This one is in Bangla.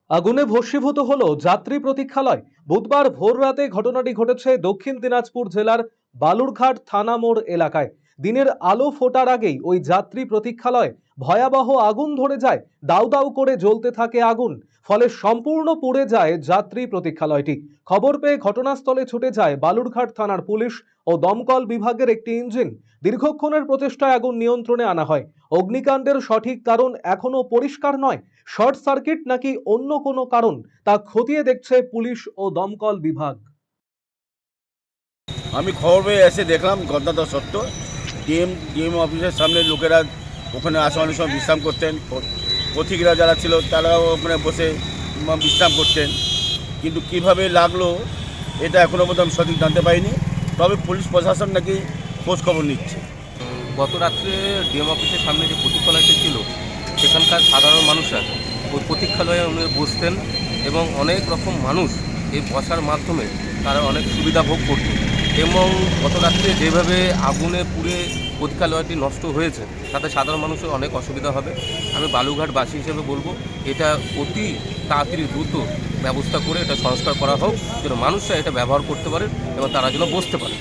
আগুনে ভস্মীভূত হলো যাত্রী প্রতীক্ষালয়। বুধবার ভোররাতে ঘটনাটি ঘটেছে দক্ষিণ দিনাজপুর জেলার বালুরঘাট থানা মোড় এলাকায়। দিনের আলো ফোটার আগেই ওই যাত্রী প্রতীক্ষালয়ে ভয়াবহ আগুন ধরে যায়। দাউ দাউ করে জ্বলতে থাকে আগুন, ফলে সম্পূর্ণ পুড়ে যায় যাত্রী প্রতীক্ষালয়টি। খবর পেয়ে ঘটনাস্থলে ছুটে যায় বালুরঘাট থানার পুলিশ ও দমকল বিভাগের একটি ইঞ্জিন। দীর্ঘক্ষণের প্রচেষ্টায় আগুন নিয়ন্ত্রণে আনা হয়। অগ্নিকাণ্ডের সঠিক কারণ এখনো পরিষ্কার নয়। শর্ট সার্কিট নাকি অন্য কোনো কারণ তা খতিয়ে দেখছে পুলিশ ও দমকল বিভাগ। আমি খবর পেয়ে এসে দেখলাম ঘটনাটা সত্য। ডিএম অফিসের সামনে লোকেরা ওখানে আসা অনেক সময় বিশ্রাম করতেন, পথিকরা যারা ছিল তারাও ওখানে বসে বিশ্রাম করতেন, কিন্তু কিভাবে লাগলো এটা এখনও পর্যন্ত আমি সঠিক জানতে পারিনি। তবে পুলিশ প্রশাসন নাকি খোঁজ খবর নিচ্ছে। গত রাত্রে ডিএম অফিসের সামনে যে প্রতীক্ষালয়টি ছিল সেখানকার সাধারণ মানুষরা ওই প্রতীক্ষালয়ে উনি বসতেন এবং অনেক রকম মানুষ এই বসার মাধ্যমে তারা অনেক সুবিধা ভোগ করত। এবং গত রাত্রে যেভাবে আগুনে পুড়ে প্রতীক্ষালয়টি নষ্ট হয়েছে তাতে সাধারণ মানুষের অনেক অসুবিধা হবে। আমি বালুরঘাটবাসী হিসেবে বলবো এটা অতি তাড়াতাড়ি দ্রুত ব্যবস্থা করে এটা সংস্কার করা হোক, যেন মানুষরা এটা ব্যবহার করতে পারে এবং তারা যেন বসতে পারে।